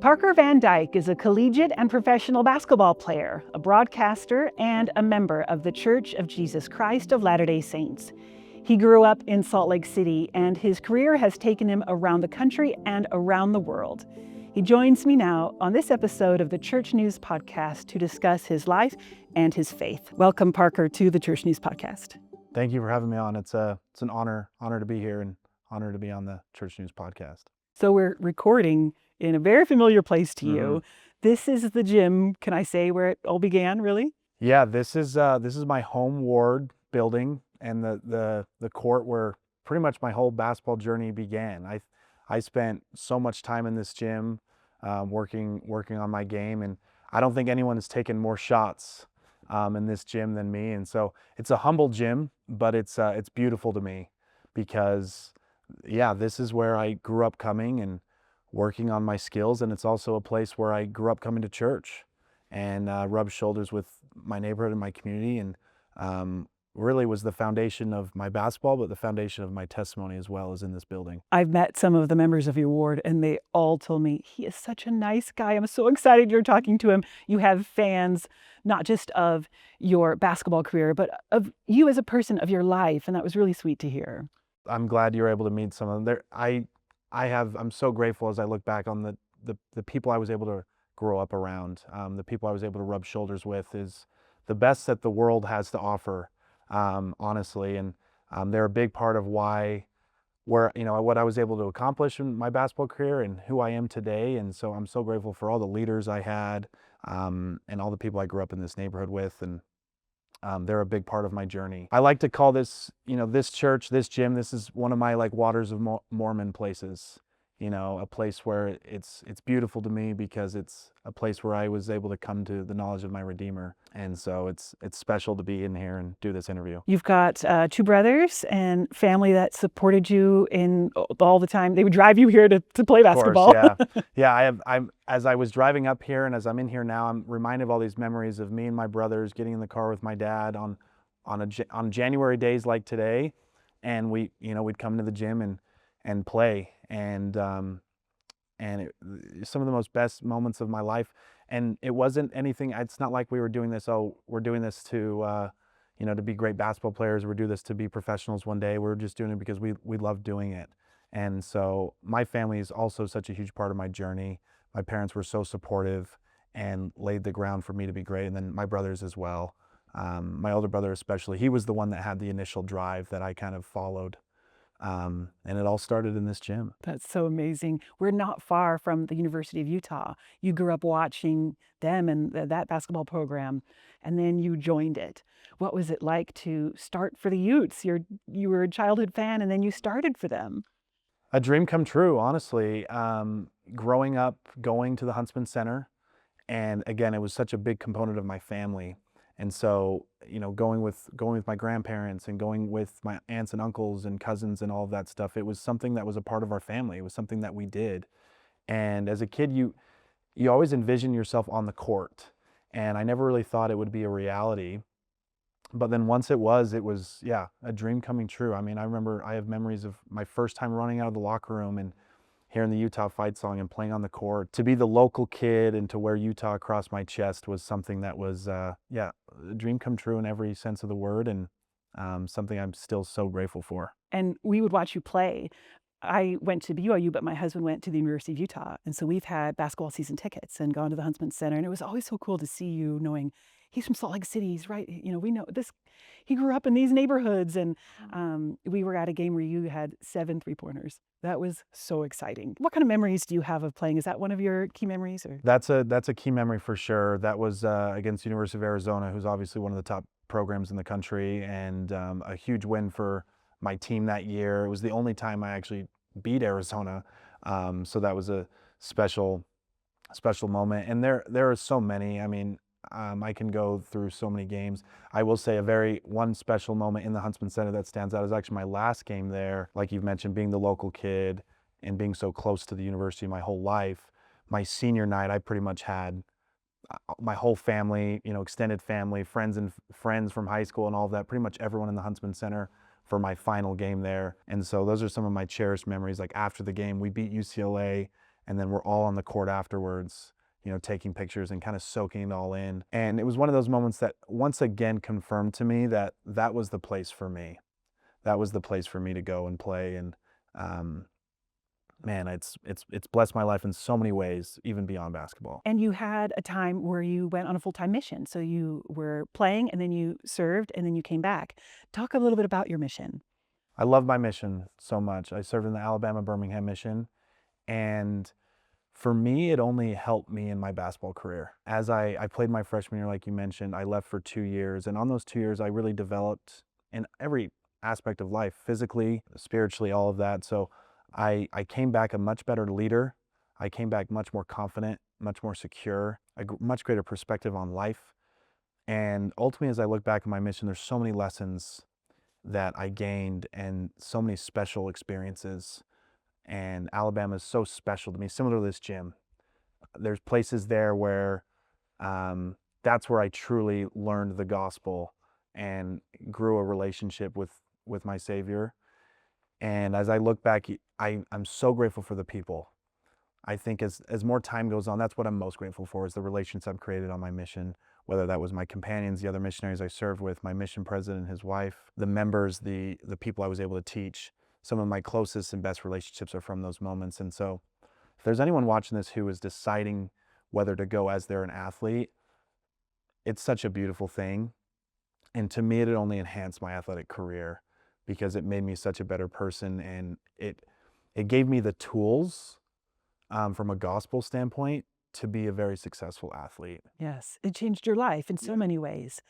Parker Van Dyke is a collegiate and professional basketball player, a broadcaster, and a member of the Church of Jesus Christ of Latter-day Saints. He grew up in Salt Lake City, and his career has taken him around the country and around the world. He joins me now on this episode of the Church News Podcast to discuss his life and his faith. Welcome, Parker, to the Church News Podcast. Thank you for having me on. It's an honor to be here and honor to be on the Church News Podcast. So we're recording in a very familiar place to you. This is the gym, can I say, where it all began, really? Yeah, this is my home ward building and the court where pretty much my whole basketball journey began. I spent so much time in this gym, working on my game, and I don't think anyone has taken more shots in this gym than me. And so it's a humble gym, but it's beautiful to me because, yeah, this is where I grew up coming and working on my skills, and it's also a place where I grew up coming to church and rubbed shoulders with my neighborhood and my community, and really was the foundation of my basketball, but the foundation of my testimony as well is in this building. I've met some of the members of your ward, and they all told me, he is such a nice guy. I'm so excited you're talking to him. You have fans, not just of your basketball career, but of you as a person, of your life, and that was really sweet to hear. I'm glad you're able to meet some of them. I'm so grateful as I look back on the people I was able to grow up around. The people I was able to rub shoulders with is the best that the world has to offer, honestly. And they're a big part of what I was able to accomplish in my basketball career and who I am today. And so I'm so grateful for all the leaders I had, and all the people I grew up in this neighborhood with. And they're a big part of my journey. I like to call this, this church, this gym, this is one of my Waters of Mormon places. A place where it's beautiful to me because it's a place where I was able to come to the knowledge of my Redeemer. And so it's special to be in here and do this interview. You've got two brothers and family that supported you in all the time. They would drive you here to play basketball. Of course, yeah. As I was driving up here and as I'm in here now, I'm reminded of all these memories of me and my brothers getting in the car with my dad on January days like today, and we'd come to the gym and play, and some of the most best moments of my life. And it wasn't anything. It's not like we were doing this. Oh, we're doing this to to be great basketball players. We're doing this to be professionals one day. We're just doing it because we love doing it. And so my family is also such a huge part of my journey. My parents were so supportive and laid the ground for me to be great. And then my brothers as well. My older brother especially, he was the one that had the initial drive that I kind of followed. And it all started in this gym. That's so amazing. We're not far from the University of Utah. You grew up watching them and that basketball program, and then you joined it. What was it like to start for the Utes? You were a childhood fan, and then you started for them. A dream come true, honestly. Growing up, going to the Huntsman Center, and again, it was such a big component of my family. And so, going with my grandparents and going with my aunts and uncles and cousins and all of that stuff, it was something that was a part of our family. It was something that we did. And as a kid, you always envision yourself on the court. And I never really thought it would be a reality. But then once it was, a dream coming true. I mean, I remember I have memories of my first time running out of the locker room and hearing the Utah fight song and playing on the court. To be the local kid and to wear Utah across my chest was something that was, a dream come true in every sense of the word, and something I'm still so grateful for. And we would watch you play. I went to BYU, but my husband went to the University of Utah. And so we've had basketball season tickets and gone to the Huntsman Center. And it was always so cool to see you, knowing he's from Salt Lake City. He's right. We know this. He grew up in these neighborhoods. And we were at a game where you had 7 3-pointers. That was so exciting. What kind of memories do you have of playing? Is that one of your key memories? Or? That's a key memory for sure. That was against University of Arizona, who's obviously one of the top programs in the country, and a huge win for my team that year. It was the only time I actually beat Arizona, so that was a special moment. And there are so many. I mean, I can go through so many games. I will say one special moment in the Huntsman Center that stands out is actually my last game there. Like you've mentioned, being the local kid and being so close to the university my whole life. My senior night, I pretty much had my whole family, extended family, friends from high school and all of that, pretty much everyone in the Huntsman Center for my final game there. And so those are some of my cherished memories. Like after the game, we beat UCLA and then we're all on the court afterwards, taking pictures and kind of soaking it all in. And it was one of those moments that once again confirmed to me that that was the place for me. That was the place for me to go and play. And um, man, it's blessed my life in so many ways, even beyond basketball. And you had a time where you went on a full-time mission. So you were playing and then you served and then you came back. Talk a little bit about your mission. I love my mission so much. I served in the Alabama Birmingham Mission, and for me, it only helped me in my basketball career. As I played my freshman year, like you mentioned, I left for 2 years, and on those 2 years, I really developed in every aspect of life, physically, spiritually, all of that. So I came back a much better leader. I came back much more confident, much more secure, much greater perspective on life. And ultimately, as I look back at my mission, there's so many lessons that I gained and so many special experiences. And Alabama is so special to me, similar to this gym. There's places there where that's where I truly learned the gospel and grew a relationship with my Savior. And as I look back, I'm so grateful for the people. I think as more time goes on, that's what I'm most grateful for, is the relationships I've created on my mission, whether that was my companions, the other missionaries I served with, my mission president and his wife, the members, the people I was able to teach. Some of my closest and best relationships are from those moments. And so if there's anyone watching this who is deciding whether to go as they're an athlete, it's such a beautiful thing. And to me, it only enhanced my athletic career because it made me such a better person, and it gave me the tools from a gospel standpoint to be a very successful athlete. Yes, it changed your life in so many ways.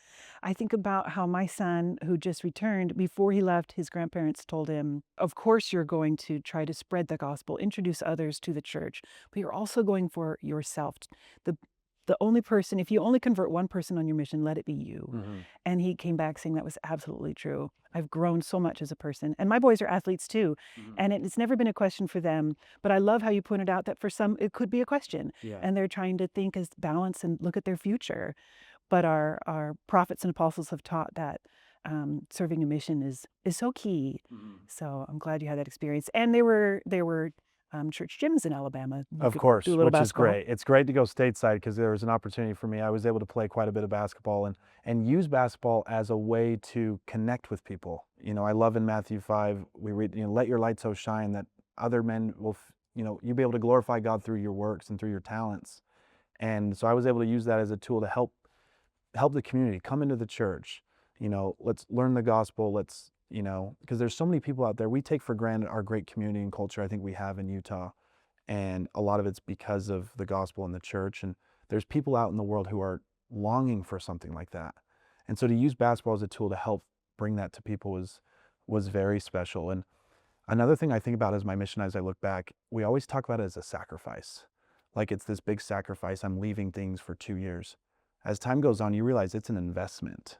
I think about how my son, who just returned, before he left, his grandparents told him, of course, you're going to try to spread the gospel, introduce others to the church, but you're also going for yourself. The only person, if you only convert one person on your mission, let it be you. Mm-hmm. And he came back saying that was absolutely true. I've grown so much as a person. And my boys are athletes too. Mm-hmm. And it's never been a question for them. But I love how you pointed out that for some, it could be a question. Yeah. And they're trying to think as balance and look at their future. But our prophets and apostles have taught that serving a mission is so key. Mm-hmm. So I'm glad you had that experience. And there were church gyms in Alabama. You Of could course, do a little which is basketball. great. It's great to go stateside because there was an opportunity for me. I was able to play quite a bit of basketball and use basketball as a way to connect with people. I love in Matthew 5, we read, let your light so shine that other men will, you'll be able to glorify God through your works and through your talents. And so I was able to use that as a tool to help the community come into the church. Let's learn the gospel. Let's, because there's so many people out there. We take for granted our great community and culture I think we have in Utah. And a lot of it's because of the gospel and the church. And there's people out in the world who are longing for something like that. And so to use basketball as a tool to help bring that to people was very special. And another thing I think about as my mission, as I look back, we always talk about it as a sacrifice. Like it's this big sacrifice. I'm leaving things for 2 years. As time goes on, you realize it's an investment.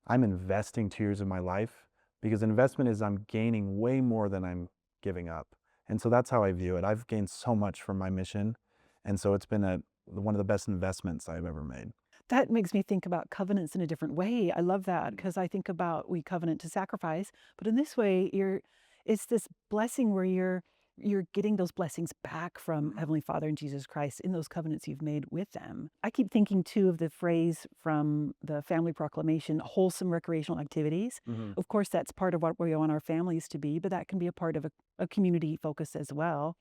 I'm investing 2 years of my life because investment is I'm gaining way more than I'm giving up. And so that's how I view it. I've gained so much from my mission. And so it's been one of the best investments I've ever made. That makes me think about covenants in a different way. I love that because I think about we covenant to sacrifice, but in this way, it's this blessing where you're getting those blessings back from Heavenly Father and Jesus Christ in those covenants you've made with them. I keep thinking too of the phrase from the family proclamation, wholesome recreational activities. Mm-hmm. Of course, that's part of what we want our families to be, but that can be a part of a community focus as well.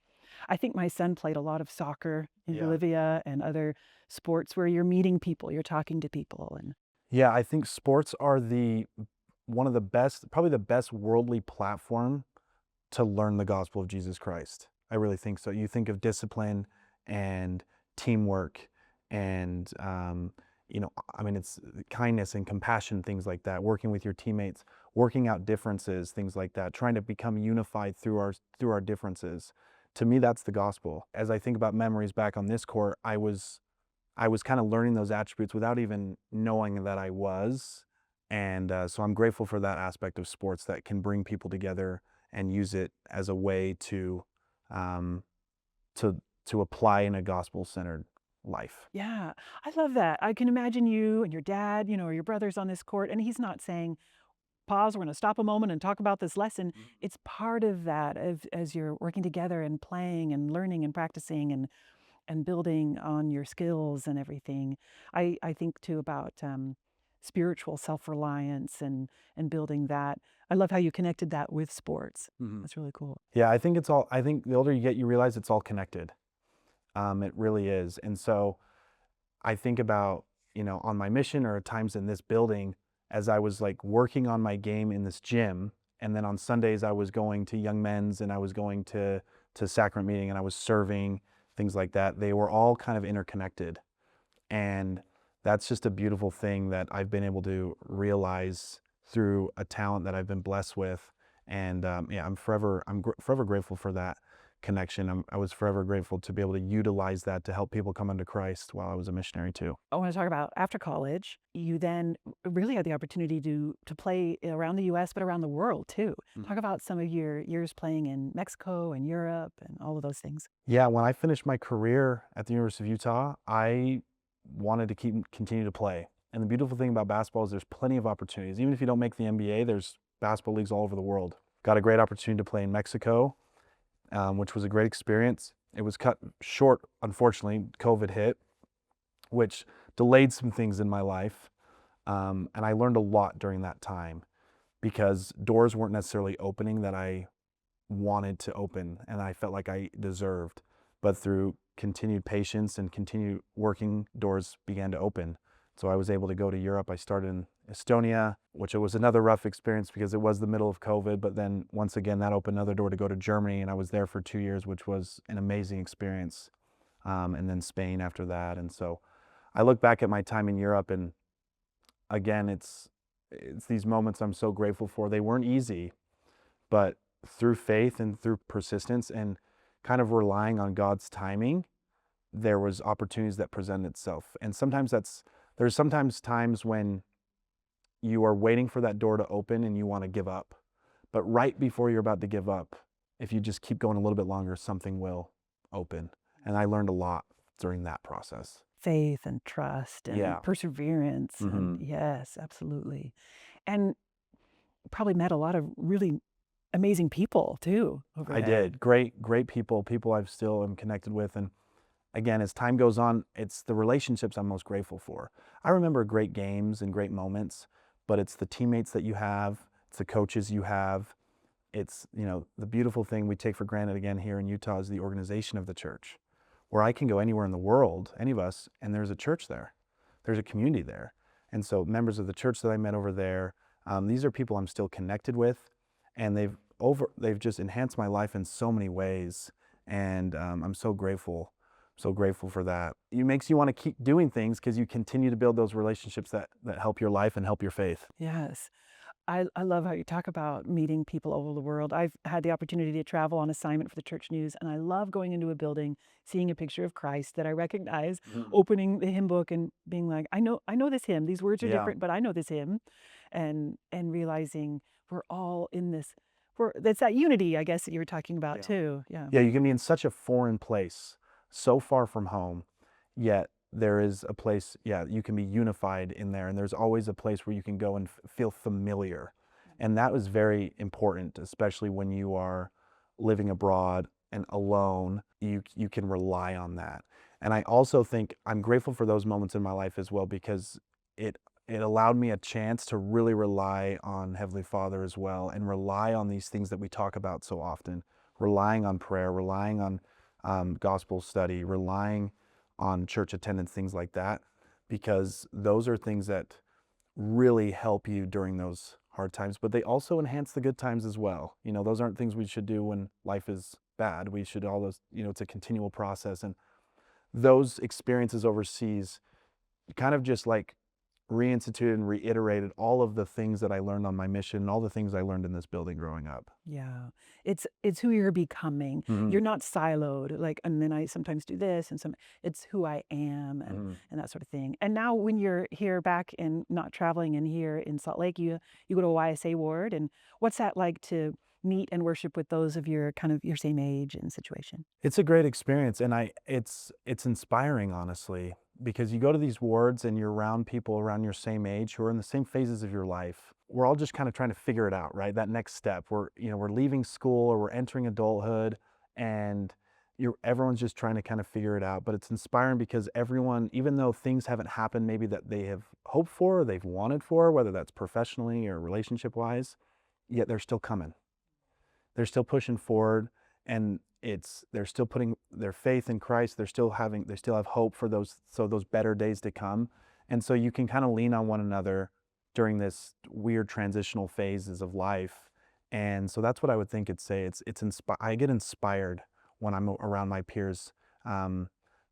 I think my son played a lot of soccer in Bolivia and other sports where you're meeting people, you're talking to people. And yeah, I think sports are one of the best, probably the best worldly platform to learn the gospel of Jesus Christ. I really think so. You think of discipline and teamwork and, it's kindness and compassion, things like that, working with your teammates, working out differences, things like that, trying to become unified through our differences. To me, that's the gospel. As I think about memories back on this court, I was kind of learning those attributes without even knowing that I was. And so I'm grateful for that aspect of sports that can bring people together and use it as a way to apply in a gospel-centered life. yeah, I love that. I can imagine you and your dad, or your brothers on this court, and he's not saying, pause. We're going to stop a moment and talk about this lesson. It's part of that as you're working together and playing and learning and practicing and building on your skills and everything. I think too about spiritual self-reliance and building that. I love how you connected that with sports. That's really cool. Yeah, I think the older you get, you realize it's all connected. It really is. And so I think about, on my mission or at times in this building, as I was like working on my game in this gym, and then on Sundays I was going to young men's and I was going to sacrament meeting and I was serving, things like that. They were all kind of interconnected. And that's just a beautiful thing that I've been able to realize through a talent that I've been blessed with. And I'm forever grateful for that connection. I was forever grateful to be able to utilize that to help people come unto Christ while I was a missionary too. I want to talk about after college. You then really had the opportunity to play around the U.S., but around the world too. Talk about some of your years playing in Mexico and Europe and all of those things. Yeah, when I finished my career at the University of Utah, I wanted to continue to play. And the beautiful thing about basketball is there's plenty of opportunities. Even if you don't make the NBA, there's basketball leagues all over the world. Got a great opportunity to play in Mexico, which was a great experience. It was cut short, unfortunately. COVID hit, which delayed some things in my life. And I learned a lot during that time because doors weren't necessarily opening that I wanted to open and I felt like I deserved. But through continued patience and continued working, doors began to open. So I was able to go to Europe. I started in Estonia, which was another rough experience because it was the middle of COVID. But then once again, that opened another door to go to Germany. And I was there for 2 years, which was an amazing experience. And then Spain after that. And so I look back at my time in Europe and again, it's these moments I'm so grateful for. They weren't easy, but through faith and through persistence and kind of relying on God's timing, there was opportunities that presented itself. And there's sometimes times when you are waiting for that door to open and you want to give up. But right before you're about to give up, if you just keep going a little bit longer, something will open. And I learned a lot during that process. Faith and trust and perseverance. And yes, absolutely. And probably met a lot of really amazing people too over there. I did. Great people I still am connected with. And again, as time goes on, it's the relationships I'm most grateful for. I remember great games and great moments, but it's the teammates that you have, it's the coaches you have. It's, the beautiful thing we take for granted again here in Utah is the organization of the church, where I can go anywhere in the world, any of us, and there's a church there. There's a community there. And so members of the church that I met over there, these are people I'm still connected with, and they've just enhanced my life in so many ways. And I'm so grateful for that. It makes you want to keep doing things because you continue to build those relationships that help your life and help your faith. Yes. I love how you talk about meeting people all over the world. I've had the opportunity to travel on assignment for the Church News, and I love going into a building, seeing a picture of Christ that I recognize, opening the hymn book and being like, I know this hymn. These words are different, but I know this hymn, and realizing we're all in this. That's that unity, I guess, that you were talking about too. Yeah. Yeah, you can be in such a foreign place, so far from home, yet there is a place, you can be unified in there, and there's always a place where you can go and feel familiar. And that was very important, especially when you are living abroad and alone. You can rely on that. And I also think I'm grateful for those moments in my life as well, because it allowed me a chance to really rely on Heavenly Father as well, and rely on these things that we talk about so often, relying on prayer, relying on gospel study, relying on church attendance, things like that, because those are things that really help you during those hard times, but they also enhance the good times as well. Those aren't things we should do when life is bad. We should always, it's a continual process. And those experiences overseas kind of just like reinstituted and reiterated all of the things that I learned on my mission and all the things I learned in this building growing up. Yeah. It's who you're becoming. You're not siloed, like, and then I sometimes do this and it's who I am and that sort of thing. And now when you're here back and not traveling and here in Salt Lake, you go to a YSA ward, and what's that like to meet and worship with those of your kind of your same age and situation? It's a great experience, and it's inspiring, honestly, because you go to these wards and you're around people around your same age who are in the same phases of your life. We're all just kind of trying to figure it out, right? That next step. We're leaving school or we're entering adulthood, and everyone's just trying to kind of figure it out. But it's inspiring because everyone, even though things haven't happened maybe that they have hoped for or they've wanted for, whether that's professionally or relationship wise, yet they're still coming. They're still pushing forward, and they're still putting their faith in Christ. They still have hope for those better days to come. And so you can kind of lean on one another during this weird transitional phases of life. And so that's what I would think it'd say. I get inspired when I'm around my peers,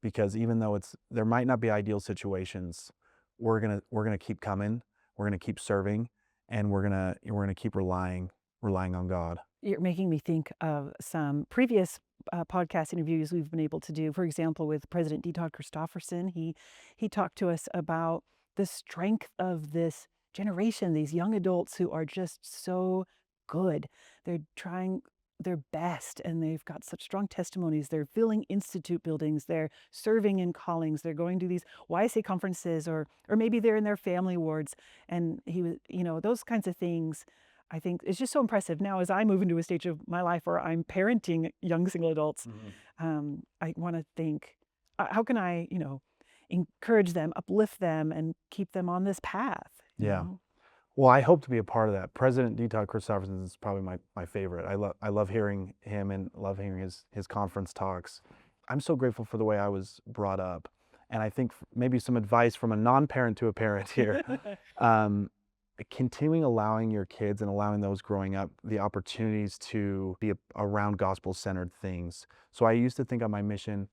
because even though there might not be ideal situations, we're gonna keep coming, we're gonna keep serving, and we're gonna keep relying on God. You're making me think of some previous podcast interviews we've been able to do. For example, with President D. Todd Christofferson, he talked to us about the strength of this generation, these young adults who are just so good. They're trying their best, and they've got such strong testimonies. They're filling institute buildings. They're serving in callings. They're going to these YSA conferences, or maybe they're in their family wards. And he was, those kinds of things. I think it's just so impressive. Now, as I move into a stage of my life where I'm parenting young single adults, I want to think, how can I, encourage them, uplift them, and keep them on this path? you Yeah. know? Well, I hope to be a part of that. President D. Todd Christofferson is probably my favorite. I love hearing him and love hearing his conference talks. I'm so grateful for the way I was brought up. And I think maybe some advice from a non-parent to a parent here. Continuing allowing your kids and allowing those growing up the opportunities to be around gospel-centered things. So I used to think on my mission,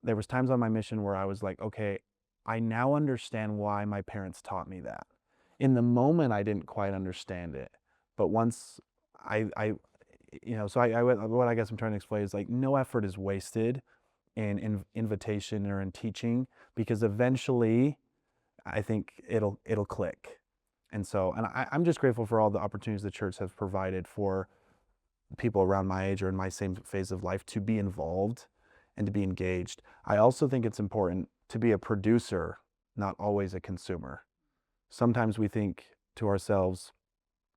there was times on my mission where I was like, okay, I now understand why my parents taught me that. In the moment, I didn't quite understand it, but once what I guess I'm trying to explain is like no effort is wasted in invitation or in teaching, because eventually I think it'll click. And so, I'm just grateful for all the opportunities the church has provided for people around my age or in my same phase of life to be involved and to be engaged. I also think it's important to be a producer, not always a consumer. Sometimes we think to ourselves,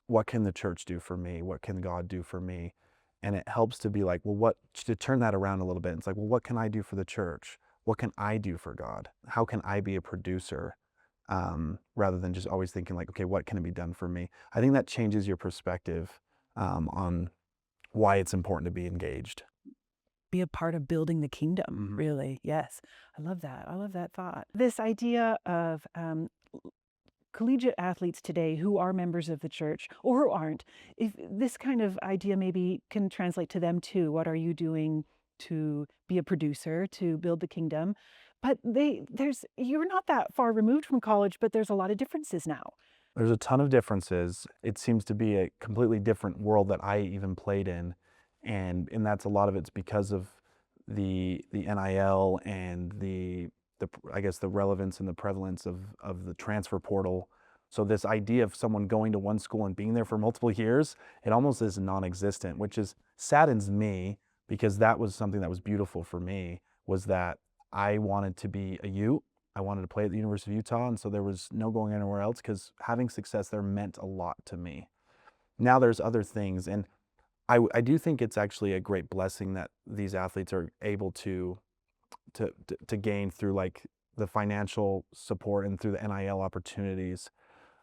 what can the church do for me? What can God do for me? And it helps to be like, well, to turn that around a little bit. It's like, well, what can I do for the church? What can I do for God? How can I be a producer? Rather than just always thinking like, okay, what can be done for me? I think that changes your perspective on why it's important to be engaged. Be a part of building the kingdom, really. Yes. I love that. I love that thought. This idea of collegiate athletes today who are members of the church or who aren't, if this kind of idea maybe can translate to them too. What are you doing to be a producer, to build the kingdom? But you're not that far removed from college, but there's a lot of differences now. There's a ton of differences. It seems to be a completely different world that I even played in. And that's a lot of it's because of the NIL and I guess the relevance and the prevalence of the transfer portal. So this idea of someone going to one school and being there for multiple years, it almost is non-existent, which saddens me, because that was something that was beautiful for me, was that I wanted to be a Ute. I wanted to play at the University of Utah, and so there was no going anywhere else, because having success there meant a lot to me. Now there's other things, and I do think it's actually a great blessing that these athletes are able to gain through like the financial support and through the NIL opportunities.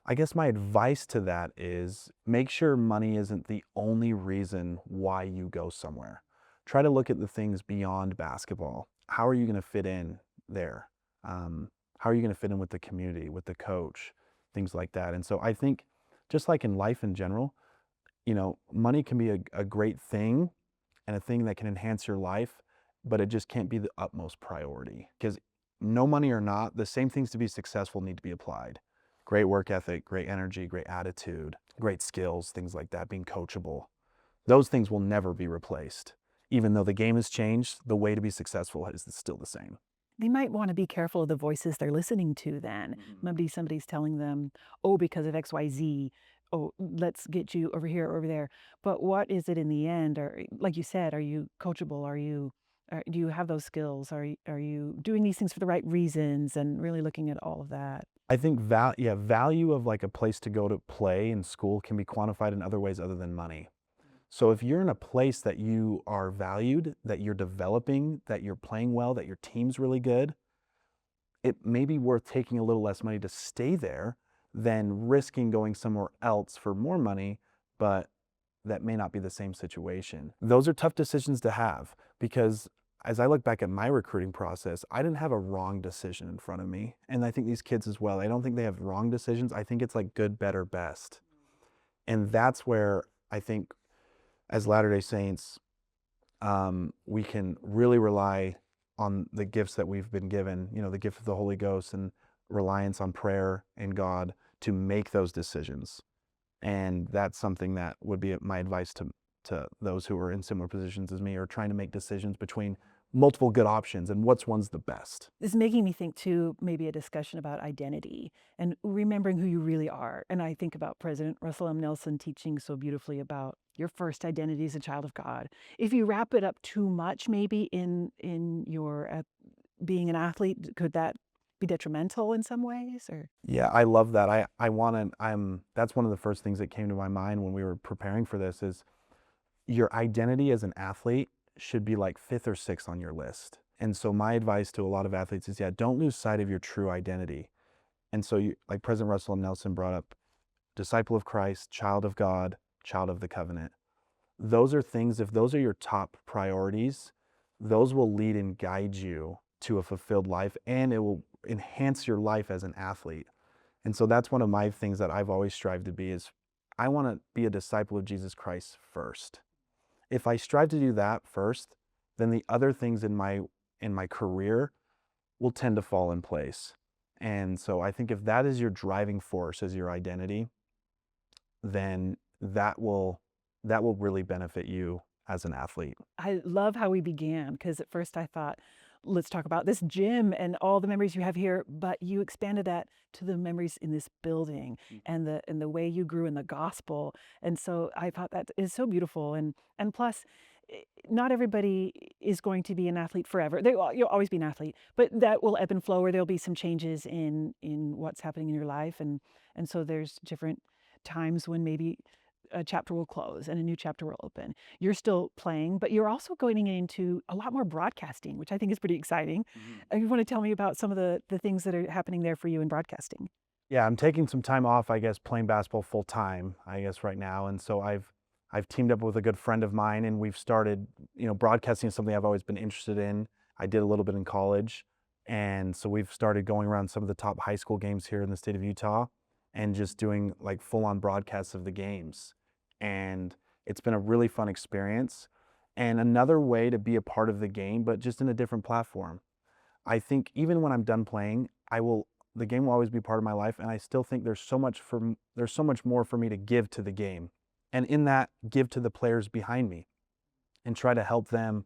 I guess my advice to that is make sure money isn't the only reason why you go somewhere. Try to look at the things beyond basketball. How are you going to fit in there? How are you going to fit in with the community, with the coach, things like that? And so I think, just like in life in general, money can be a great thing and a thing that can enhance your life, but it just can't be the utmost priority, because no money or not, the same things to be successful need to be applied. Great work ethic, great energy, great attitude, great skills, things like that, being coachable. Those things will never be replaced. Even though the game has changed, the way to be successful is still the same. They might want to be careful of the voices they're listening to then. Maybe somebody's telling them, oh, because of XYZ, oh, let's get you over here or over there. But what is it in the end? Or like you said, are you coachable? Do you have those skills? Are you doing these things for the right reasons and really looking at all of that? I think value of like a place to go to play in school can be quantified in other ways other than money. So if you're in a place that you are valued, that you're developing, that you're playing well, that your team's really good, it may be worth taking a little less money to stay there than risking going somewhere else for more money, but that may not be the same situation. Those are tough decisions to have because as I look back at my recruiting process, I didn't have a wrong decision in front of me. And I think these kids as well, I don't think they have wrong decisions. I think it's like good, better, best. And that's where I think as Latter-day Saints, we can really rely on the gifts that we've been given, the gift of the Holy Ghost and reliance on prayer and God to make those decisions. And that's something that would be my advice to those who are in similar positions as me or trying to make decisions between multiple good options and one's the best. This is making me think too, maybe a discussion about identity and remembering who you really are. And I think about President Russell M. Nelson teaching so beautifully about your first identity as a child of God. If you wrap it up too much, maybe in your being an athlete, could that be detrimental in some ways? Or Yeah, I love that. That's one of the first things that came to my mind when we were preparing for this is your identity as an athlete should be like 5th or 6th on your list. And so my advice to a lot of athletes is, don't lose sight of your true identity. And so like President Russell M. Nelson brought up, disciple of Christ, child of God, child of the covenant. Those are things, if those are your top priorities, those will lead and guide you to a fulfilled life, and it will enhance your life as an athlete. And so that's one of my things that I've always strived to be is I want to be a disciple of Jesus Christ first. If I strive to do that first, then the other things in my career will tend to fall in place. And so I think if that is your driving force as your identity, then that will really benefit you as an athlete. I love how we began, because at first I thought, let's talk about this gym and all the memories you have here, but you expanded that to the memories in this building and the way you grew in the gospel. And so I thought that is so beautiful. And plus, not everybody is going to be an athlete forever. You'll always be an athlete, but that will ebb and flow, or there'll be some changes in what's happening in your life. And so there's different times when maybe a chapter will close and a new chapter will open. You're still playing, but you're also going into a lot more broadcasting, which I think is pretty exciting. You want to tell me about some of the things that are happening there for you in broadcasting? Yeah, I'm taking some time off, I guess, playing basketball full time, I guess, right now. And so I've teamed up with a good friend of mine, and we've started, broadcasting is something I've always been interested in. I did a little bit in college. And so we've started going around some of the top high school games here in the state of Utah and just doing like full-on broadcasts of the games. And it's been a really fun experience and another way to be a part of the game, but just in a different platform. I think even when I'm done playing, the game will always be part of my life, and I still think there's so much more for me to give to the game, and in that, give to the players behind me and try to help them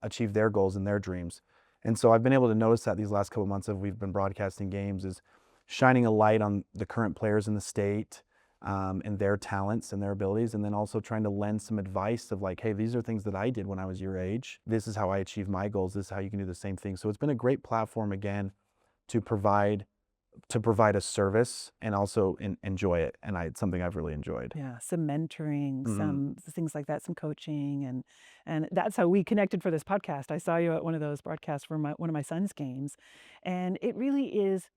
achieve their goals and their dreams. And so I've been able to notice that these last couple of months that we've been broadcasting games is shining a light on the current players in the state and their talents and their abilities, and then also trying to lend some advice of like, hey, these are things that I did when I was your age. This is how I achieved my goals. This is how you can do the same thing. So it's been a great platform, again, to provide a service and also enjoy it. And it's something I've really enjoyed. Yeah, some mentoring, some things like that, some coaching, and that's how we connected for this podcast. I saw you at one of those broadcasts for one of my son's games, and it really is.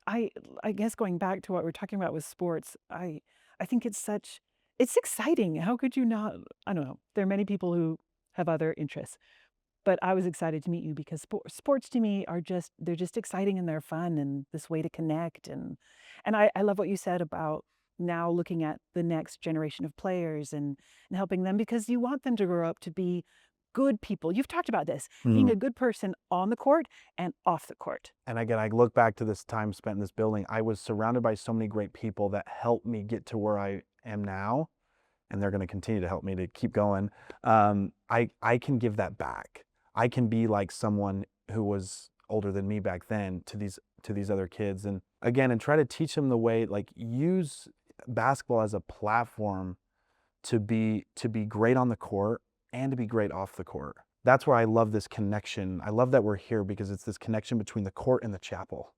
I guess going back to what we're talking about with sports, I think it's exciting. How could you not? I don't know. There are many people who have other interests, but I was excited to meet you because sports to me they're just exciting and they're fun and this way to connect. And I love what you said about now looking at the next generation of players and helping them, because you want them to grow up to be good people. You've talked about this, being a good person on the court and off the court. And again, I look back to this time spent in this building. I was surrounded by so many great people that helped me get to where I am now, and they're going to continue to help me to keep going. I can give that back. I can be like someone who was older than me back then to these other kids, and again, and try to teach them the way, like, use basketball as a platform to be great on the court and to be great off the court. That's where I love this connection. I love that we're here because it's this connection between the court and the chapel,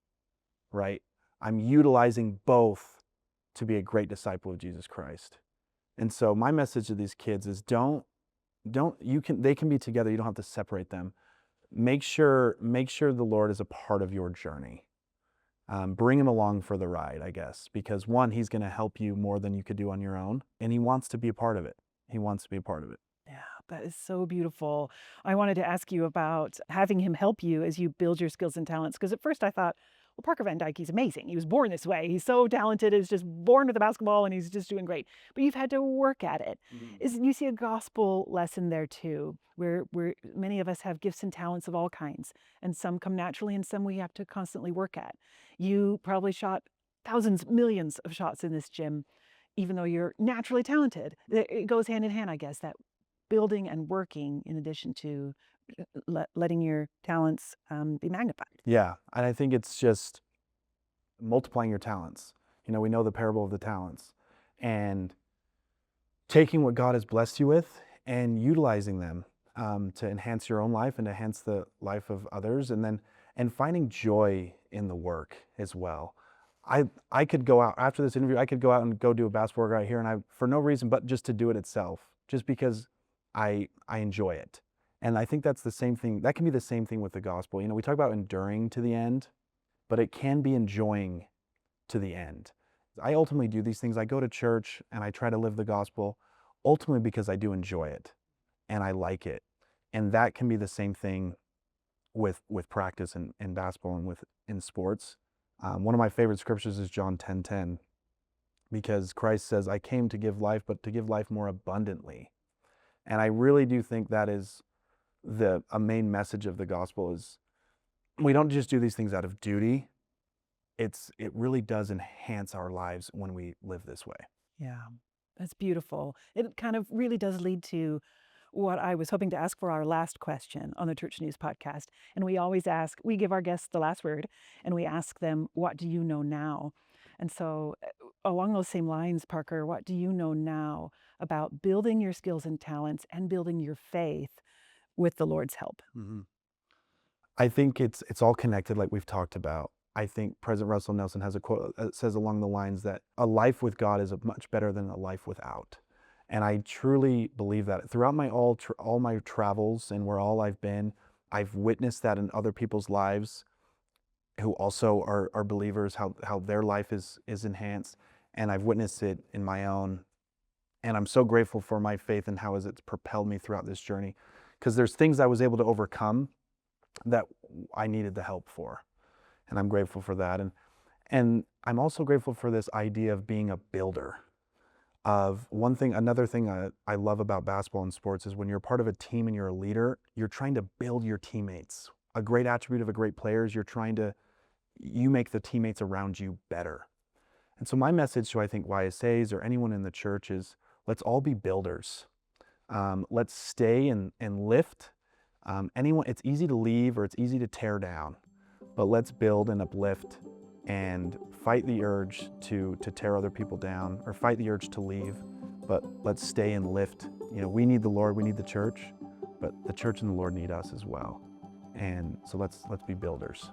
right? I'm utilizing both to be a great disciple of Jesus Christ. And so my message to these kids is they can be together. You don't have to separate them. Make sure the Lord is a part of your journey. Bring him along for the ride, I guess, because one, he's going to help you more than you could do on your own, and he wants to be a part of it. He wants to be a part of it. Yeah, that is so beautiful. I wanted to ask you about having him help you as you build your skills and talents, because at first I thought, well, Parker Van Dyke, he's amazing. He was born this way. He's so talented. He's just born with the basketball and he's just doing great. But you've had to work at it. You see a gospel lesson there too, where many of us have gifts and talents of all kinds, and some come naturally and some we have to constantly work at. You probably shot thousands, millions of shots in this gym, even though you're naturally talented. It goes hand in hand, I guess, that building and working in addition to letting your talents be magnified. Yeah, and I think it's just multiplying your talents. We know the parable of the talents, and taking what God has blessed you with and utilizing them to enhance your own life and enhance the life of others, and finding joy in the work as well. I could go out after this interview. I could go out and go do a basketball workout here, and for no reason but just to do it itself, just because I enjoy it. And I think that's the same thing. That can be the same thing with the gospel. We talk about enduring to the end, but it can be enjoying to the end. I ultimately do these things. I go to church and I try to live the gospel ultimately because I do enjoy it and I like it. And that can be the same thing with practice in basketball and in sports. One of my favorite scriptures is John 10:10, because Christ says, I came to give life, but to give life more abundantly. And I really do think that is a main message of the gospel. Is we don't just do these things out of duty. It really does enhance our lives when we live this way. Yeah, that's beautiful. It kind of really does lead to what I was hoping to ask for our last question on the Church News podcast. And we give our guests the last word, and we ask them, what do you know now? And so along those same lines, Parker, what do you know now about building your skills and talents and building your faith with the Lord's help? Mm-hmm. I think it's all connected, like we've talked about. I think President Russell Nelson has a quote that says along the lines that a life with God is much better than a life without. And I truly believe that. Throughout all my travels and where all I've been, I've witnessed that in other people's lives who also are believers, how their life is enhanced. And I've witnessed it in my own. And I'm so grateful for my faith and how it's propelled me throughout this journey. Because there's things I was able to overcome that I needed the help for. And I'm grateful for that. And I'm also grateful for this idea of being a builder. Another thing I love about basketball and sports is when you're part of a team and you're a leader, you're trying to build your teammates. A great attribute of a great player is you make the teammates around you better. And so my message to, I think, YSAs or anyone in the church is, let's all be builders. Let's stay and lift. It's easy to leave or it's easy to tear down, but let's build and uplift and fight the urge to tear other people down or fight the urge to leave, but let's stay and lift. We need the Lord, we need the church, but the church and the Lord need us as well. And so let's be builders.